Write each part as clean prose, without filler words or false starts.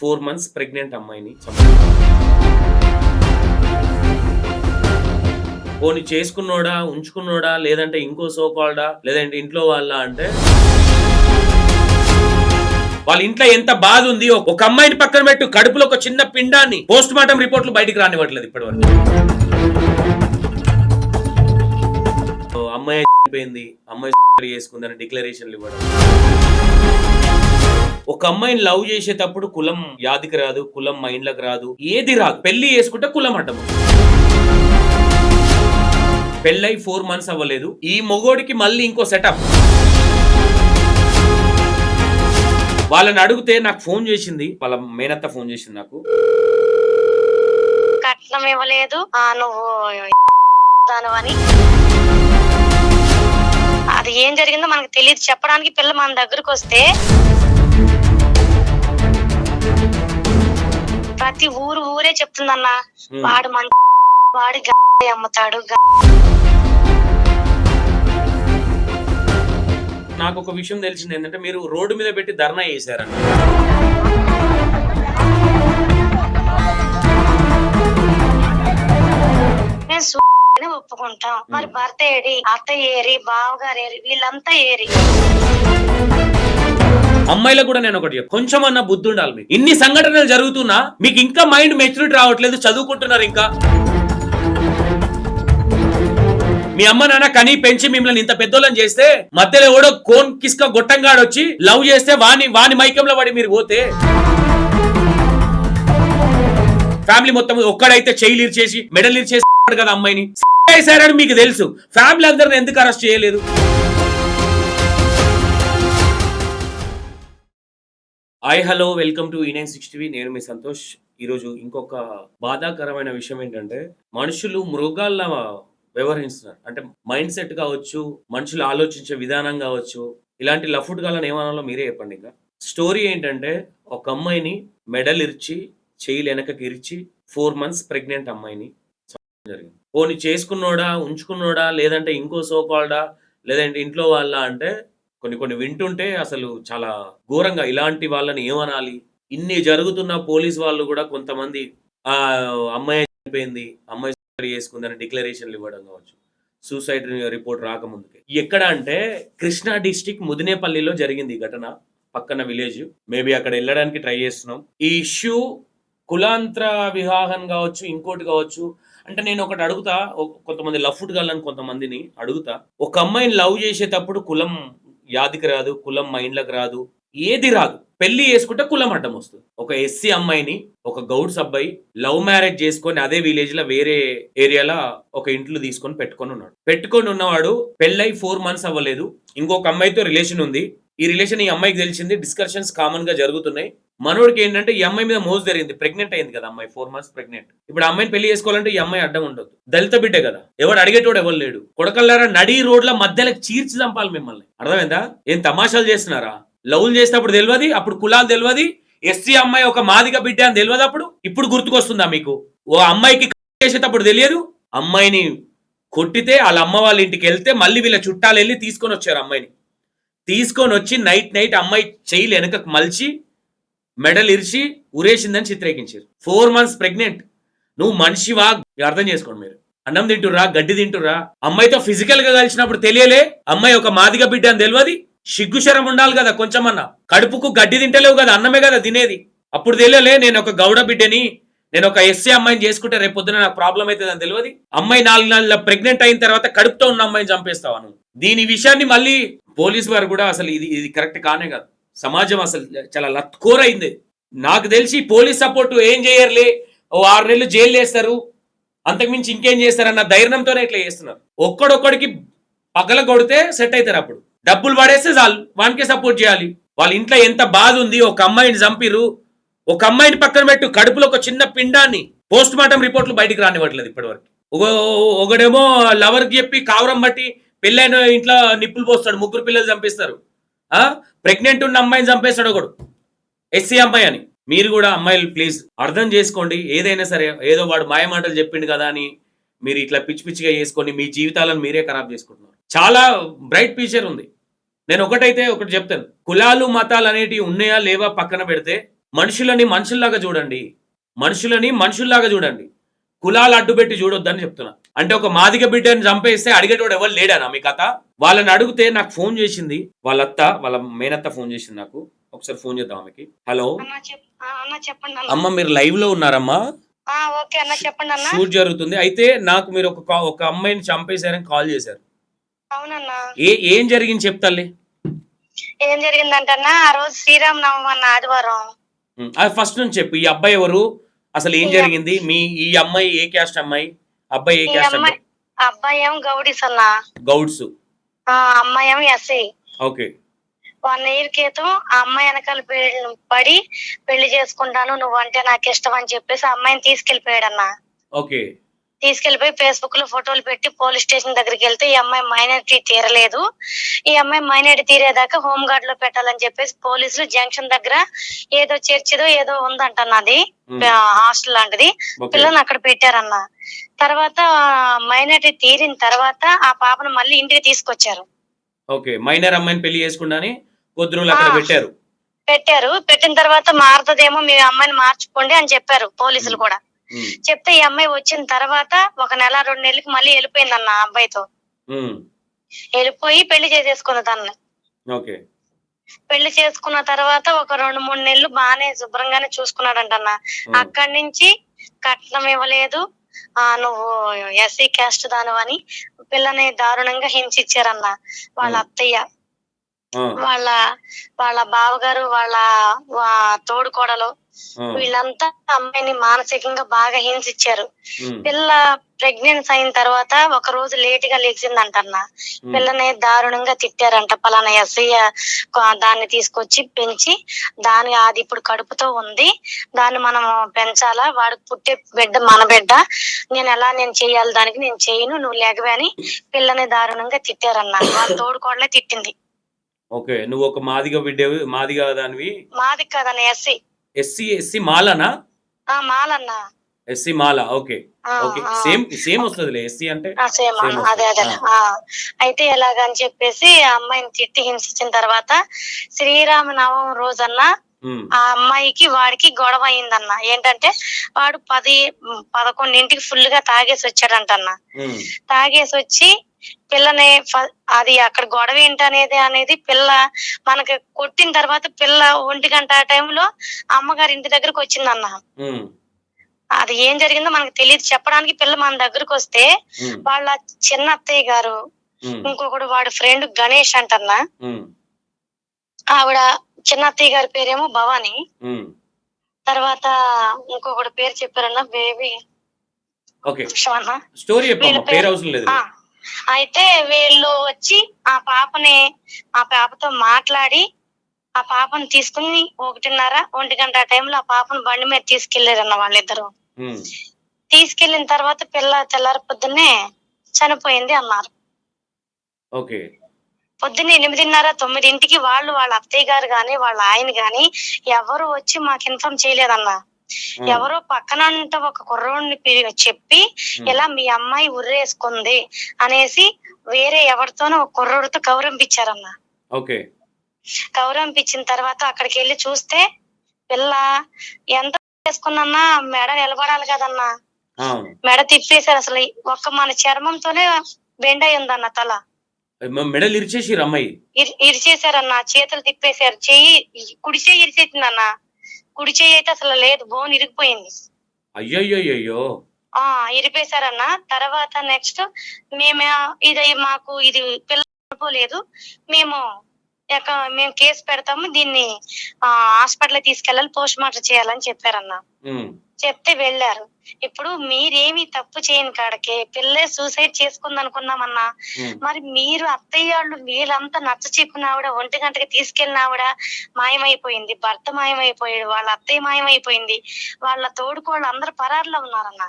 4 months pregnant అమ్మాయిని పోనీ చేసుకున్నోడా, ఉంచుకున్నోడా, లేదంటే ఇంకో సోకాల్డా, లేదంటే ఇంట్లో వాళ్ళ అంటే వాళ్ళ ఇంట్లో ఎంత బాధ ఉంది. ఒక అమ్మాయిని పక్కన పెట్టు, కడుపులో ఒక చిన్న పిండాన్ని పోస్ట్ మార్టం రిపోర్ట్లు బయటికి రానివ్వట్లేదు ఇప్పటివరకు. అమ్మాయి చనిపోయింది, అమ్మాయి చేసుకుందని డిక్లరేషన్లు ఇవ్వడం. ఒక అమ్మాయిని లవ్ చేసేటప్పుడు కులం యాదికి రాదు, కులం మైండ్లకు రాదు, ఏది రాదు. పెళ్లి చేసుకుంటే కులం అడ్డం. పెళ్ళై 4 మంత్స్ అవ్వలేదు, ఈ మొగోడికి మళ్ళీ ఇంకో సెటప్. వాళ్ళని అడిగితే నాకు ఫోన్ చేసింది, వాళ్ళ మేనత్త ఫోన్ చేసింది నాకు. కట్నం ఇవ్వలేదు, నువ్వు దానివని. అది ఏం జరిగిందో మనకు తెలియదు. చెప్పడానికి పిల్ల మన దగ్గరకు వస్తే ప్రతి ఊరే చెప్తుందన్న, వాడు వాడి అమ్ముతాడు. నాకు ఒక విషయం తెలిసింది ఏంటంటే, మీరు రోడ్డు మీద పెట్టి ధర్నా చేశారన్న. నేను ఒప్పుకుంటాం. మరి భర్త ఏరి, అత్త ఏరి, బావగారు ఏరి, వీళ్ళంతా ఏరి. అమ్మాయిలకు కూడా నేను ఒకటి కొంచెం అన్న బుద్ధి ఉండాలి. మీకు ఇన్ని సంఘటనలు జరుగుతున్నా మీకు ఇంకా మైండ్ మెచ్యూరిటీ రావట్లేదు, చదువుకుంటున్నారు. ఇంకా మీ అమ్మ నాన్న కనీ పెంచి మిమ్మల్ని ఇంత పెద్దోళ్ళని చేస్తే మధ్యలో ఎవడో కోన్ కిస్క గొట్టంగాడు వచ్చి లవ్ చేస్తే వాని మైకంలో పడి మీరు పోతే ఫ్యామిలీ మొత్తం ఒక్కడైతే చెయ్యిలు ఇరిచేసి మెడల్ ఇరిచేసి కదా అమ్మాయిని చేశారని మీకు తెలుసు. ఫ్యామిలీ అందరిని ఎందుకు అరెస్ట్ చేయలేదు? Hello, welcome to E960. నేను మీ సంతోష్. ఈరోజు ఇంకొక బాధాకరమైన విషయం ఏంటంటే, మనుషులు మృగాల వ్యవహరిస్తున్నారు. అంటే మైండ్ సెట్ కావచ్చు, మనుషులు ఆలోచించే విధానం కావచ్చు, ఇలాంటి లఫుట్ గాలని ఏమనాలో మీరే చెప్పండి. ఇంకా స్టోరీ ఏంటంటే, ఒక అమ్మాయిని మెడల్ ఇరిచి చెయ్యిలు వెనకకి ఇరిచి 4 మంత్స్ ప్రెగ్నెంట్ అమ్మాయిని జరిగింది. పోనీ చేసుకున్నోడా, ఉంచుకున్నోడా, లేదంటే ఇంకో సోకాల్డా, లేదంటే ఇంట్లో వాళ్ళ అంటే కొన్ని వింటుంటే అసలు చాలా ఘోరంగా. ఇలాంటి వాళ్ళని ఏమనాలి? ఇన్ని జరుగుతున్న పోలీస్ వాళ్ళు కూడా కొంతమంది అమ్మాయి చనిపోయింది, అమ్మాయి చేసుకుందని డిక్లరేషన్లు ఇవ్వడం కావచ్చు, సూసైడ్ రిపోర్ట్ రాకముందుకే. ఎక్కడ అంటే కృష్ణా డిస్టిక్ ముదినేపల్లిలో జరిగింది ఈ ఘటన. పక్కన విలేజ్. మేబీ అక్కడ వెళ్ళడానికి ట్రై చేస్తున్నాం. ఈ ఇష్యూ కులాంతర వివాహం కావచ్చు, ఇంకోటి కావచ్చు. అంటే నేను ఒకటి అడుగుతా, కొంతమంది లఫ్ట్ గాళ్ళని కొంతమందిని అడుగుతా. ఒక అమ్మాయిని లవ్ చేసేటప్పుడు కులం యాదికి రాదు, కులం మైండ్లకు రాదు, ఏది రాదు. పెళ్లి చేసుకుంటే కులం అడ్డం వస్తుంది. ఒక ఎస్సీ అమ్మాయిని ఒక గౌడ్స్ అబ్బాయి లవ్ మ్యారేజ్ చేసుకొని అదే విలేజ్ లో వేరే ఏరియాలో ఒక ఇంట్లో తీసుకొని పెట్టుకొని ఉన్నవాడు పెళ్ళై 4 మంత్స్ అవ్వలేదు, ఇంకొక అమ్మాయితో రిలేషన్ ఉంది. ఈ రిలేషన్ ఈ అమ్మాయికి తెలిసింది, డిస్కషన్స్ కామన్ గా జరుగుతున్నాయి. మనోడికి ఏంటంటే ఈ అమ్మాయి మీద మోజు జరిగింది, ప్రెగ్నెంట్ అయింది కదా అమ్మాయి, 4 మంత్స్ ప్రెగ్నెంట్. ఇప్పుడు అమ్మాయిని పెళ్లి చేసుకోవాలంటే ఈ అమ్మాయి అడ్డం ఉండదు. దళిత బిడ్డ కదా, ఎవడు అడిగేటోడు ఎవరు లేడు. కొడకల్లారా నడి రోడ్ల మధ్యలో చీర్చి చంపాలి మిమ్మల్ని. అర్థమైందా? ఏం తమాషాలు చేస్తున్నారా? లవ్లు చేసినప్పుడు తెలియదు, అప్పుడు కులాలు తెలియదు, ఎస్సీ అమ్మాయి ఒక మాదిగ బిడ్డ అని తెలియదు. ఇప్పుడు గుర్తుకొస్తుందా మీకు? ఓ అమ్మాయికి చేసేటప్పుడు తెలియదు, అమ్మాయిని కొట్టితే వాళ్ళ అమ్మ వాళ్ళ ఇంటికి వెళ్తే మళ్ళీ వీళ్ళ చుట్టాలు వెళ్ళి తీసుకొని వచ్చారు. అమ్మాయిని తీసుకొని వచ్చి నైట్ అమ్మాయి చెయ్యిలు వెనకకు మలిచి మెడల్ ఇరిచి ఉరేసిందని చిత్రీకరించారు. 4 మంత్స్ ప్రెగ్నెంట్. నువ్వు మనిషివా? అర్థం చేసుకోండి. మీరు అన్నం తింటురా, గడ్డి తింటురా? అమ్మాయితో ఫిజికల్ గా కలిసినప్పుడు తెలియలే అమ్మాయి ఒక మాదిగ బిడ్డ అని తెలియదు? సిగ్గుశరం ఉండాలి కదా కొంచెమన్నా. కడుపుకు గడ్డి తింటలేవు కదా, అన్నమే కదా తినేది. అప్పుడు తెలియలే నేను ఒక గౌడ బిడ్డని, నేను ఒక ఎస్సీ అమ్మాయిని చేసుకుంటే రేపు పొద్దున నాకు ప్రాబ్లం అవుతుంది అని తెలియదు? అమ్మాయి 4 నెలల ప్రెగ్నెంట్ అయిన తర్వాత కడుపుతో ఉన్న అమ్మాయిని చంపేస్తావా నువ్వు? దీని విషయాన్ని మళ్ళీ పోలీసు వారు కూడా అసలు ఇది కరెక్ట్ కానే కాదు. సమాజం అసలు చాలా లత్కోరైంది. నాకు తెలిసి పోలీస్ సపోర్ట్ ఏం చేయర్లే, ఓ 6 నెలలు జైలు వేస్తారు, అంతకుమించి ఇంకేం చేస్తారన్న ధైర్యంతోనే ఇట్లా చేస్తున్నారు. ఒక్కడొక్కడికి పగల కొడితే సెట్ అవుతారు. అప్పుడు డబ్బులు పడేస్తే చాలు, వానికే సపోర్ట్ చేయాలి. వాళ్ళ ఇంట్లో ఎంత బాధ ఉంది. ఒక అమ్మాయిని చంపిరు, ఒక అమ్మాయిని పక్కన పెట్టు, కడుపులో ఒక చిన్న పిండాన్ని పోస్ట్ మార్టం రిపోర్ట్లు బయటికి రానివ్వట్లేదు ఇప్పటివరకు. ఒకడేమో లవర్కి చెప్పి కావరం బట్టి పెళ్ళైన ఇంట్లో నిప్పులు పోస్తాడు, 3 పిల్లలు చంపిస్తారు. ప్రెగ్నెంట్ ఉన్న అమ్మాయిని చంపేస్తాడు ఒకడు, ఎస్సీ అమ్మాయి అని. మీరు కూడా అమ్మాయిలు ప్లీజ్ అర్థం చేసుకోండి. ఏదైనా సరే ఏదో వాడు మాయ మాటలు చెప్పిండు కదా అని మీరు ఇట్లా పిచ్చిగా చేసుకొని మీ జీవితాలను మీరే ఖరాబ్ చేసుకుంటున్నారు. చాలా బ్రైట్ ఫ్యూచర్ ఉంది. నేను ఒకటి చెప్తాను, కులాలు మతాలు అనేటివి ఉన్నాయా లేవా పక్కన పెడితే మనుషులని మనుషుల్లాగా చూడండి. మనుషులని మనుషుల్లాగా చూడండి. కులాలు అడ్డుపెట్టి చూడొద్దని చెప్తున్నా. అంటే ఒక మాదిగ బిడ్డని చంపేస్తే అడిగేటోడు ఎవరు లేడనా మీ కథ? వాళ్ళని అడిగితే నాకు ఫోన్ చేసింది వాళ్ళ మేనత్త ఫోన్ చేసింది నాకు. ఒకసారి ఫోన్ చేద్దాం ఆమెకి. హలో అన్న చెప్పండి అన్న. అమ్మ, మీరు లైవ్ లో ఉన్నారమ్మా? ఓకే అన్న చెప్పండి అన్న. షూట్ జరుగుతుంది. అయితే నాకు మీరు ఒక అమ్మాయిని చంపేశారని కాల్ చేశారు. అవునన్నా. ఏం జరిగింది చెప్తాలే. ఏం జరిగిందంటన్నా, ఆ రోజు శ్రీరామనవమి అన్న ఆదివారం. అది ఫస్ట్ నుంచి చెప్పు. ఈ అబ్బాయి ఎవరు, అసలు ఏం జరిగింది? ఈ అమ్మాయి ఏ క్యాస్ట్ అమ్మాయి? అబ్బాయి ఏ క్యాస్ట్ అబ్బాయి? అబ్బాయి ఏమో గౌడీస్ అన్న. గౌడ్స్. అమ్మాయి ఏమో ఎస్సీ. ఓకే. 1 year క్రితం ఆ అమ్మాయి వెనకాల పడి పెళ్లి చేసుకుంటాను, నువ్వు అంటే నాకు ఇష్టం అని చెప్పేసి ఆ అమ్మాయిని తీసుకెళ్లిపోయాడన్నా. ఓకే. తీసుకెళ్లిపోయి ఫేస్బుక్ లో ఫోటోలు పెట్టి పోలీస్ స్టేషన్ దగ్గరికి వెళ్తే ఈ అమ్మాయి మైనారిటీ తీరలేదు, ఈ అమ్మాయి మైనారిటీ తీరేదాకా హోమ్ గార్డ్ లో పెట్టాలని చెప్పేసి పోలీసులు జంక్షన్ దగ్గర ఏదో చర్చిదో ఏదో ఉందంటన్నది, హాస్టల్ లాంటిది, పిల్లని అక్కడ పెట్టారన్న. తర్వాత మైనారిటీ తీరిన తర్వాత ఆ పాపను మళ్ళీ ఇంటికి తీసుకొచ్చారు. ఓకే. మైనర్ అమ్మాయిని పెళ్లి చేసుకుంటాని కొద్ది రోజులు అక్కడ పెట్టారు. పెట్టిన తర్వాత మారుతుందేమో, మీ అమ్మాయిని మార్చుకోండి అని చెప్పారు పోలీసులు కూడా. చెప్తే ఈ అమ్మాయి వచ్చిన తర్వాత 1 నెల 2 నెలలకి మళ్ళీ వెళ్ళిపోయింది అన్న అబ్బాయితో. వెళ్ళిపోయి పెళ్లి చేసేసుకుంది తనని. ఓకే. పెళ్లి చేసుకున్న తర్వాత ఒక 2-3 నెలలు బాగానే శుభ్రంగానే చూసుకున్నాడంటన్న. అక్కడి నుంచి కట్నం ఇవ్వలేదు, నువ్వు ఎస్సీ క్యాస్ట్ దానివని పిల్లని దారుణంగా హింసించారన్న వాళ్ళ అత్తయ్య, వాళ్ళ బావగారు, వాళ్ళ తోడుకోడలు, వీళ్ళంతా అమ్మాయిని మానసికంగా బాగా హింసించారు. పిల్ల ప్రెగ్నెన్సీ అయిన తర్వాత 1 రోజు లేట్ గా లేచిందంటన్న. పిల్లని దారుణంగా తిట్టారంట. పలానా ఎస్ఐ దాన్ని తీసుకొచ్చి పెంచి అది ఇప్పుడు కడుపుతో ఉంది, దాన్ని మనం పెంచాలా, వాడికి పుట్టే బిడ్డ మన బిడ్డ, నేను చెయ్యాలి, దానికి నేను చెయ్యను, నువ్వు లేకవే అని పిల్లని దారుణంగా తిట్టారన్న. వాళ్ళ తోడుకోడలే తిట్టింది. ఓకే. నువ్వు ఒక మాదిగ బిడ్డవి, మాదిగ దానివి? మాది కాదన్న, ఎస్సీ. ఎస్సీ మాలనా? మాలన్నా. ఎస్సీ మాల. ఓకే. ఓకే. సేమ్ వస్తుందిలే ఎస్సీ అంటే. అదే. అయితే ఎలాగని చెప్పేసి ఆ అమ్మాయిని తిట్టి హింసించిన తర్వాత శ్రీరామనవమి రోజన్నా ఆ అమ్మాయికి వాడికి గొడవ అయిందన్న. ఏంటంటే వాడు 10-11 ఫుల్ గా తాగేసి వచ్చాడంటన్న. తాగేసి వచ్చి పిల్లని అది అక్కడ గొడవ ఏంటనేది పిల్ల మనకి కొట్టిన తర్వాత పిల్ల 1 గంట ఆ టైంలో అమ్మగారి ఇంటి దగ్గరకు వచ్చిందన్న. అది ఏం జరిగిందో మనకు తెలియదు చెప్పడానికి. పిల్ల మన దగ్గరకు వస్తే వాళ్ళ చిన్న అత్తయ్య గారు, ఇంకొకడు వాడి ఫ్రెండ్ గణేష్ అంటన్నా, ఆవిడ చిన్న అత్తయ్య గారి పేరేమో భవాని, తర్వాత ఇంకొకటి పేరు చెప్పారన్న బేబీ. అయితే వీళ్ళు వచ్చి ఆ పాపతో మాట్లాడి ఆ పాపను తీసుకుని 1:30-1 గంట ఆ టైంలో ఆ పాపను బండి మీద తీసుకెళ్లారన్న వాళ్ళిద్దరు. తీసుకెళ్లిన తర్వాత పిల్ల తెల్లారి పొద్దున్నే చనిపోయింది అన్నారు. పొద్దున్నే 8:30-9 వాళ్ళ అత్తయ్య గారు గాని వాళ్ళ ఆయన గాని ఎవరు వచ్చి మాకు ఇన్ఫార్మ్ చేయలేదన్నా. ఎవరో పక్కన ఒక కుర్రోడిని చెప్పి ఇలా మీ అమ్మాయి ఉర్రేసుకుంది అనేసి వేరే ఎవరితోనో ఒక కుర్రోడితో కౌరంపించారన్న. కౌరంపించిన తర్వాత అక్కడికి వెళ్ళి చూస్తే పిల్ల ఎంత వేసుకున్నా మెడ నిలబడాలి కదన్నా, మెడ తిప్పేశారు. అసలు మన చర్మంతోనే బెండ్ అయి ఉందన్న తల. మెడలు ఇరిచేశారన్న, చేతులు తిప్పేశారు. కుడి చెయ్యి ఇరిచేసిందన్న. కుడి చెయ్యి అయితే అసలు లేదు, బోన్ ఇరిగిపోయింది. అయ్యో. ఇరిపేశారన్న. తర్వాత నెక్స్ట్ మాకు ఇది పిల్ల అనుకోలేదు, మేము కేసు పెడతాము, దీన్ని హాస్పిటల్ తీసుకెళ్ళాలి, పోస్ట్ మార్టం చేయాలని చెప్పారన్న. చెప్తే వెళ్ళారు. ఇప్పుడు మీరేమి తప్పు చేయని కాడకే పిల్లే సూసైడ్ చేసుకుంది అనుకున్నామన్నా. మరి మీరు అత్తయ్యాళ్ళు వీళ్ళంతా నచ్చ చెప్పిన ఆవిడ 1 గంటకి తీసుకెళ్ళిన ఆవిడ మాయమైపోయింది, భర్త మాయమైపోయాడు, వాళ్ళ అత్తయ్య మాయమైపోయింది, వాళ్ళ తోడుకోళ్ళు అందరు పరారులో ఉన్నారన్న.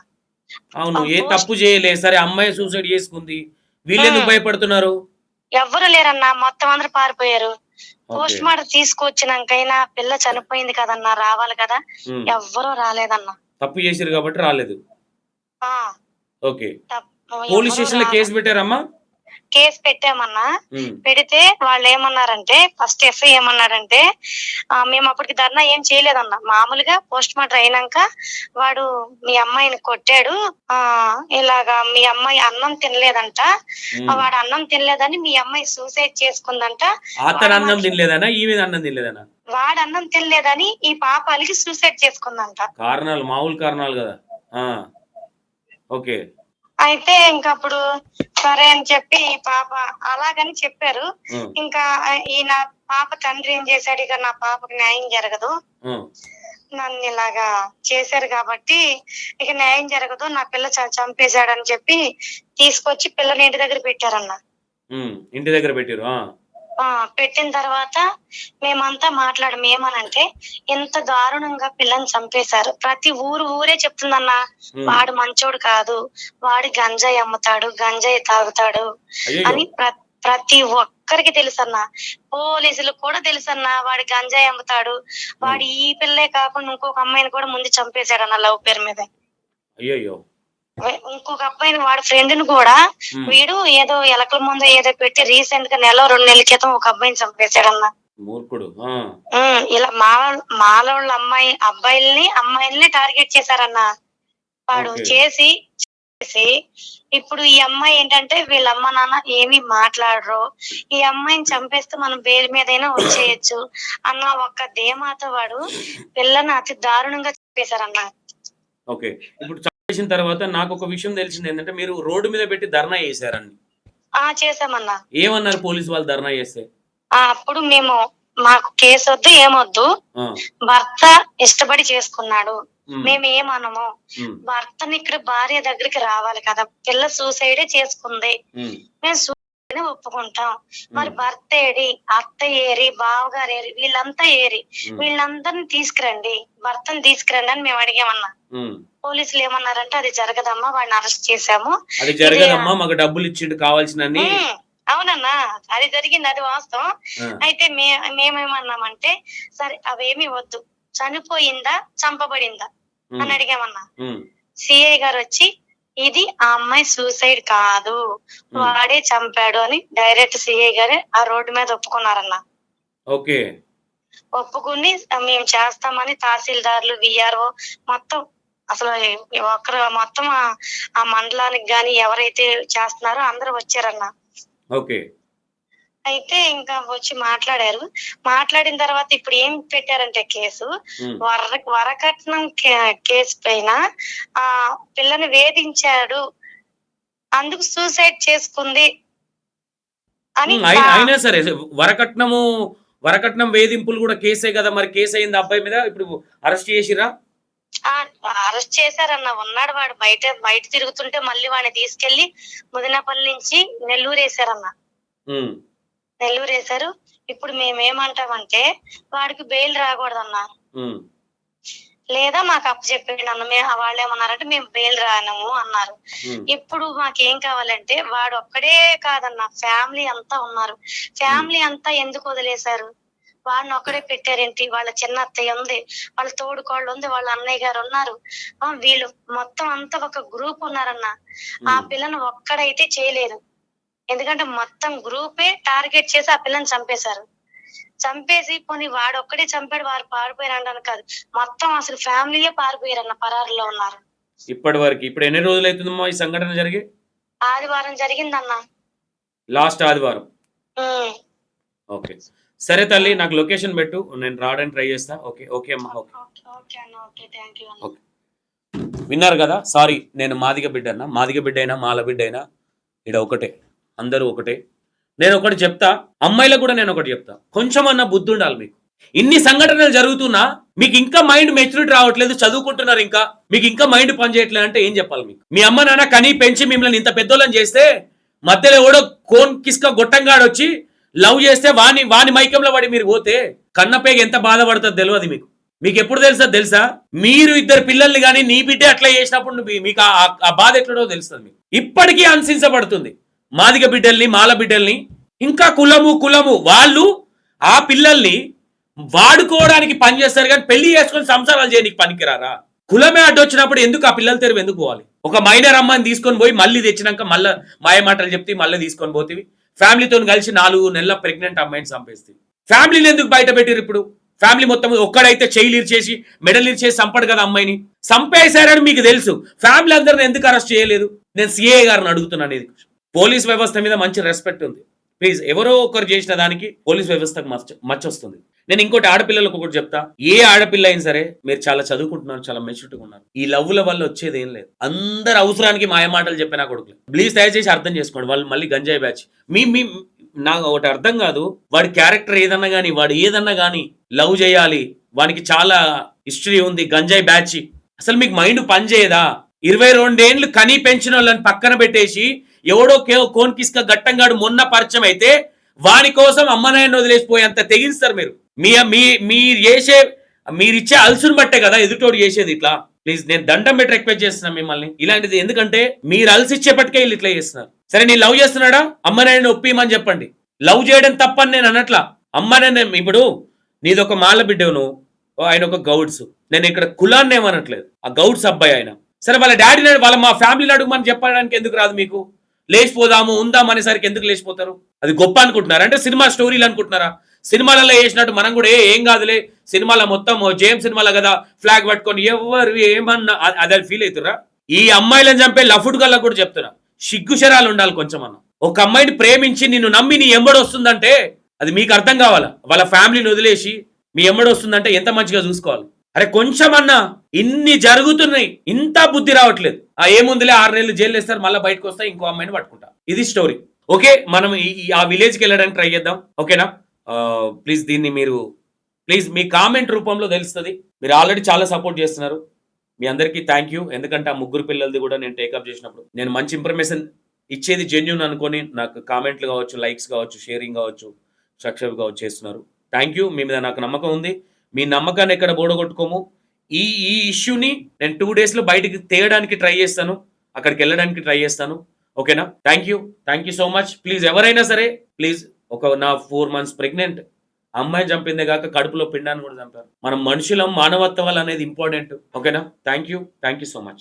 అవును, ఏ తప్పు చేయలేదు. సరే, అమ్మాయి సూసైడ్ చేసుకుంది, వీళ్ళెందుకు భయపడుతున్నారు? ఎవ్వరు లేరన్నా, మొత్తం అందరు పారిపోయారు. పోస్ట్ మార్టం తీసుకొచ్చినాకైనా పిల్ల చనిపోయింది కదన్నా, రావాలి కదా, ఎవ్వరూ రాలేదన్నా. తప్పు చేశారు కాబట్టి రాలేదు. ఓకే. పోలీస్ స్టేషన్ లో కేసు పెట్టారమ్మా? కేసు పెట్టామన్నా. పెడితే వాళ్ళు ఏమన్నారంటే ఫస్ట్ ఎస్ఐ ఏమన్నాడంటే మేము అప్పటికి ధర్నా ఏం చేయలేదన్నా. మామూలుగా పోస్ట్ మార్టం అయినాక వాడు మీ అమ్మాయిని కొట్టాడు, ఇలాగా మీ అమ్మాయి అన్నం తినలేదంట, వాడు అన్నం తినలేదని మీ అమ్మాయి సూసైడ్ చేసుకుందంట. అతను అన్నం తినలేదనా, ఈమె అన్నం తినలేదనా? వాడు అన్నం తినలేదని ఈ పాప అలిగి సూసైడ్ చేసుకుందంట. కారణాలు మామూలు కారణాలు కదా. ఓకే. అయితే ఇంకా అప్పుడు సరే అని చెప్పి ఈ పాప అలాగని చెప్పారు. ఇంకా ఈయన పాప తండ్రి ఏం చేశాడు, ఇక నా పాపకి న్యాయం జరగదు, నన్ను ఇలాగా చేశారు కాబట్టి ఇక న్యాయం జరగదు, నా పిల్ల చంపేశాడని చెప్పి తీసుకొచ్చి పిల్లని ఇంటి దగ్గర పెట్టారన్న. ఇంటి దగ్గర పెట్టారు. పెట్టిన తర్వాత మేమంతా మాట్లాడము. ఏమనంటే ఎంత దారుణంగా పిల్లని చంపేశారు. ప్రతి ఊరే చెప్తుందన్న, వాడు మంచోడు కాదు, వాడు గంజాయి అమ్ముతాడు, గంజాయి తాగుతాడు అని ప్రతి ఒక్కరికి తెలుసన్న. పోలీసులు కూడా తెలుసన్న వాడు గంజాయి అమ్ముతాడు, వాడు ఈ పిల్లే కాకుండా ఇంకొక అమ్మాయిని కూడా ముందు చంపేశాడన్న లవ్ పేరు మీద. అయ్యో. ఇంకొక అబ్బాయిని వాడి ఫ్రెండ్ ని కూడా వీడు ఏదో ఎలకల ముందు ఏదో పెట్టి రీసెంట్ గా 1-2 నెలల క్రితం ఒక అబ్బాయిని చంపేశాడన్న. ఇలా మాలోళ్ళ అమ్మాయిల్ని టార్గెట్ చేశారన్న. వాడు చేసి ఇప్పుడు ఈ అమ్మాయి ఏంటంటే వీళ్ళ అమ్మ నాన్న ఏమీ మాట్లాడరు, ఈ అమ్మాయిని చంపేస్తే మనం బెయిల్ మీదైనా వచ్చేయచ్చు అన్న ఒక్క ధీమాతో వాడు పిల్లని అతి దారుణంగా చంపేశారన్న. ఓకే. ఇప్పుడు చేసిన తర్వాత నాకు ఒక విషయం తెలిసింది ఏంటంటే మీరు రోడ్డు మీద పెట్టి ధర్నా చేశారని. చేసామన్నా. ఏమన్నారు పోలీసు వాళ్ళు ధర్నా చేస్తే? అప్పుడు మేము మాకు కేసు వద్దు ఏమొద్దు, భర్త ఇష్టపడి చేసుకున్నాడు, మేము ఏమనము, భర్తని ఇక్కడ భార్య దగ్గరికి రావాలి కదా, పిల్ల సూసైడే చేసుకుంది, మేము సూసైడ్ ఒప్పుకుంటాం, మరి భర్త ఏరి, అత్త ఏరి, బావగారు ఏరి, వీళ్ళంతా ఏరి, వీళ్ళందరిని తీసుకురండి, భర్తని తీసుకురండి అని మేము అడిగామన్నా. పోలీసులు ఏమన్నారంటే అది జరగదమ్మా, వాడిని అరెస్ట్ చేశాము, అది జరగదమ్మా, మాకు డబ్బులు ఇచ్చిండు కావాల్సిన. అవునన్నా, అది జరిగింది, అది వాస్తవం. అయితే మేమేమన్నామంటే సరే అవేమి వద్దు, చనిపోయిందా చంపబడిందా అని అడిగామన్నా. సిఐ గారు వచ్చి ఇది ఆ అమ్మాయి సూసైడ్ కాదు, వాడే చంపాడు అని డైరెక్ట్ సిఐ గారే ఆ రోడ్డు మీద ఒప్పుకున్నారన్న. ఓకే. ఒప్పుకుని మేము చేస్తామని తహసీల్దార్లు, విఆర్ఓ మొత్తం అసలు ఒక్కరు మొత్తం ఆ మండలానికి గాని ఎవరైతే చేస్తున్నారో అందరూ వచ్చారన్న. ఓకే. అయితే ఇంకా వచ్చి మాట్లాడారు. మాట్లాడిన తర్వాత ఇప్పుడు ఏం పెట్టారంటే కేసు వరకట్నం కేసు పైన పిల్లని వేధించాడు అందుకు సూసైడ్ చేసుకుంది అని. అయినా సరే వరకట్నం వేధింపులు కూడా కేసే కదా, మరి కేసు అయింది అబ్బాయి మీద, ఇప్పుడు అరెస్ట్ చేసిరా? అరెస్ట్ చేశారన్న. ఉన్నాడు వాడు బయట తిరుగుతుంటే మళ్ళీ వాడిని తీసుకెళ్లి ముదినపల్లి నుంచి నెల్లూరు వేశారన్న. నెల్లూరు వేశారు. ఇప్పుడు మేమేమంటామంటే వాడికి బెయిల్ రాకూడదన్నా, లేదా మాకు అప్పు చెప్పండి అన్న. వాళ్ళు ఏమన్నారంటే మేము బెయిల్ రానము అన్నారు. ఇప్పుడు మాకేం కావాలంటే వాడు ఒక్కడే కాదన్న, ఫ్యామిలీ అంతా ఉన్నారు. ఫ్యామిలీ అంతా ఎందుకు వదిలేశారు? వాడిని ఒక్కడే పెట్టారేంటి? వాళ్ళ చిన్న అత్తయ్య ఉంది, వాళ్ళ తోడుకోళ్ళు ఉంది, వాళ్ళ అన్నయ్య గారు ఉన్నారు, వీళ్ళు మొత్తం అంతా ఒక గ్రూప్ ఉన్నారన్న. ఆ పిల్లని ఒక్కడైతే చేయలేదు, ఎందుకంటే మొత్తం గ్రూపే టార్గెట్ చేసి ఆ పిల్లని చంపేశారు. చంపేసి పోనీ వాడు ఒక్కడే చంపాడు వారు పారిపోయారు కాదు, మొత్తం అసలు ఫ్యామిలీయే పారిపోయారన్న, పరారులో ఉన్నారు. ఇప్పటి వరకు. ఇప్పుడు ఎన్ని రోజులు అవుతుందమ్మా ఈ సంఘటన జరిగి? ఆదివారం జరిగిందన్న, లాస్ట్ ఆదివారం. ఓకే సరే తల్లి, నాకు లొకేషన్ పెట్టు, నేను రావడానికి ట్రై చేస్తా. ఓకే ఓకే అమ్మా. ఓకే. విన్నారు కదా. సారీ, నేను మాదిగ బిడ్డ అన్నా, మాదిగ బిడ్డ అయినా మాల బిడ్డ అయినా ఇక్కడ ఒకటే, అందరూ ఒకటే. నేను ఒకటి చెప్తా, అమ్మాయిలకు కూడా నేను ఒకటి చెప్తా, కొంచెం అన్న బుద్ధి ఉండాలి మీకు. ఇన్ని సంఘటనలు జరుగుతున్నా మీకు ఇంకా మైండ్ మెచ్యూరిటీ రావట్లేదు, చదువుకుంటున్నారు, ఇంకా మీకు ఇంకా మైండ్ పనిచేయట్లేదు అంటే ఏం చెప్పాలి మీకు? మీ అమ్మ నాన్న కనీ పెంచి మిమ్మల్ని ఇంత పెద్దోళ్ళని చేస్తే మధ్యలో ఎవడో కోన్ కిస్క గొట్టంగాడు వచ్చి లవ్ చేస్తే వాని మైకంలో పడి మీరు పోతే కన్నపేగ ఎంత బాధపడుతుందో తెలియదు మీకు. మీకు ఎప్పుడు తెలుసా? మీరు ఇద్దరు పిల్లల్ని కానీ నీ బిడ్డే అట్లా చేసినప్పుడు మీకు ఆ బాధ ఎట్లడో తెలుస్తుంది మీకు. ఇప్పటికీ అనుసరించబడుతుంది మాదిగ బిడ్డల్ని, మాల బిడ్డల్ని, ఇంకా కులము వాళ్ళు ఆ పిల్లల్ని వాడుకోవడానికి పనిచేస్తారు కానీ పెళ్లి చేసుకొని సంసారాలు చేయడానికి పనికిరారా? కులమే అడ్డొచ్చినప్పుడు ఎందుకు ఆ పిల్లల తెరువు ఎందుకు పోవాలి? ఒక మైనర్ అమ్మాయిని తీసుకొని పోయి మళ్ళీ తెచ్చినాక మళ్ళీ మాయ మాటలు చెప్తే మళ్ళీ తీసుకొని పోతివి. ఫ్యామిలీతో కలిసి 4 నెలల ప్రెగ్నెంట్ అమ్మాయిని చంపేస్తుంది. ఫ్యామిలీని ఎందుకు బయట పెట్టారు ఇప్పుడు? ఫ్యామిలీ మొత్తం ఒక్కడైతే చెయ్యిలు ఇరిచేసి మెడలు ఇరిచేసి చంపడు కదా అమ్మాయిని. చంపేశారని మీకు తెలుసు, ఫ్యామిలీ అందరిని ఎందుకు అరెస్ట్ చేయలేదు? నేను సిఏ గారిని అడుగుతున్నాను. ఇది పోలీస్ వ్యవస్థ మీద మంచి రెస్పెక్ట్ ఉంది. ప్లీజ్, ఎవరో ఒకరు చేసిన దానికి పోలీస్ వ్యవస్థకు మచ్చొస్తుంది. నేను ఇంకోటి ఆడపిల్లలకు ఒకటి చెప్తా. ఏ ఆడపిల్ల అయినా సరే, మీరు చాలా చదువుకుంటున్నారు, చాలా మెచ్యూర్గా ఉన్నారు. ఈ లవ్వుల వల్ల వచ్చేది ఏం లేదు. అందరు అవసరానికి మాయమాటలు చెప్పినా కొడుకులు. ప్లీజ్ దయచేసి అర్థం చేసుకోండి. వాళ్ళు మళ్ళీ గంజాయి బ్యాచ్. నాకు ఒకటి అర్థం కాదు, వాడి క్యారెక్టర్ ఏదన్నా కానీ, వాడు ఏదన్నా కానీ లవ్ చేయాలి, వానికి చాలా హిస్టరీ ఉంది, గంజాయి బ్యాచ్. అసలు మీకు మైండ్ పని చేయదా? 22 ఏండ్లు కనీ పెంచిన వాళ్ళని పక్కన పెట్టేసి ఎవడో కోన్కిస్క గట్టంగాడు మొన్న పరిచయం అయితే వాని కోసం అమ్మనాయన్ని వదిలేసిపోయేంత తెగిస్తారు మీరు. మీరిచ్చే అల్సును బట్టే కదా ఎదుటోడు చేసేది ఇట్లా. ప్లీజ్, నేను దండం పెట్టి రిక్వెస్ట్ చేస్తున్నాను మిమ్మల్ని ఇలాంటిది. ఎందుకంటే మీరు అలసిచ్చేపటికే వీళ్ళు ఇట్లా చేస్తున్నారు. సరే, నేను లవ్ చేస్తున్నాడా, అమ్మనాయన్ని ఒప్పిమని చెప్పండి. లవ్ చేయడం తప్పని నేను అన్నట్లా. అమ్మనాయన ఇప్పుడు నీదొక మాల బిడ్డను, ఆయన ఒక గౌడ్స్. నేను ఇక్కడ కులాన్ని ఏమనట్లేదు, ఆ గౌడ్స్ అబ్బాయి ఆయన. సరే, వాళ్ళ డాడీని వాళ్ళ మా ఫ్యామిలీని అడుగుమని చెప్పడానికి ఎందుకు రాదు మీకు? లేచిపోదాము ఉందాం అనేసరికి ఎందుకు లేచిపోతారు? అది గొప్ప అనుకుంటున్నారా? అంటే సినిమా స్టోరీలు అనుకుంటున్నారా? సినిమాలలో వేసినట్టు మనం కూడా ఏం కాదులే, సినిమాలో మొత్తం జేమ్స్ సినిమాలో కదా ఫ్లాగ్ పట్టుకొని ఎవరు ఏమన్నా అది ఫీల్ అవుతురా? ఈ అమ్మాయిలను చంపే లఫుడ్ గల్లా కూడా చెప్తున్నా, సిగ్గుశరాలు ఉండాలి కొంచెం అన్న. ఒక అమ్మాయిని ప్రేమించి నిన్ను నమ్మి నీ ఎంబడి వస్తుందంటే అది మీకు అర్థం కావాలా. వాళ్ళ ఫ్యామిలీని వదిలేసి మీ ఎంబడి వస్తుందంటే ఎంత మంచిగా చూసుకోవాలి. అరే కొంచెం అన్నా, ఇన్ని జరుగుతున్నాయి, ఇంత బుద్ధి రావట్లేదు. ఏముందిలే, 6 నెలలు జైలు వేస్తారు, మళ్ళీ బయటకు వస్తా, ఇంకో అమ్మాయిని పట్టుకుంటా. ఇది స్టోరీ. ఓకే, మనం ఆ విలేజ్కి వెళ్ళడానికి ట్రై చేద్దాం. ఓకేనా? ప్లీజ్ దీన్ని మీరు మీ కామెంట్ రూపంలో తెలుస్తుంది. మీరు ఆల్రెడీ చాలా సపోర్ట్ చేస్తున్నారు. మీ అందరికీ థ్యాంక్ యూ. ఎందుకంటే ఆ 3 పిల్లలది కూడా నేను టేకప్ చేసినప్పుడు నేను మంచి ఇన్ఫర్మేషన్ ఇచ్చేది జెన్యూన్ అనుకొని నాకు కామెంట్లు కావచ్చు, లైక్స్ కావచ్చు, షేరింగ్ కావచ్చు, సబ్స్క్రైబ్ కావచ్చు చేస్తున్నారు. Thank you. మీ మీద నాకు నమ్మకం ఉంది. మీ నమ్మకాన్ని ఎక్కడ బోడగొట్టుకోము. ఈ ఇష్యూని నేను 2 డేస్లో బయటికి తేయడానికి ట్రై చేస్తాను, అక్కడికి వెళ్ళడానికి ట్రై చేస్తాను. ఓకేనా? Thank you so much. Please ఎవరైనా సరే ప్లీజ్, నా 4 months ప్రెగ్నెంట్ అమ్మాయి చంపిందే కాక కడుపులో పిండాన్ని కూడా చంపారు. మనం మనుషులం, మానవత్వాలు అనేది ఇంపార్టెంట్. ఓకేనా? Thank you so much.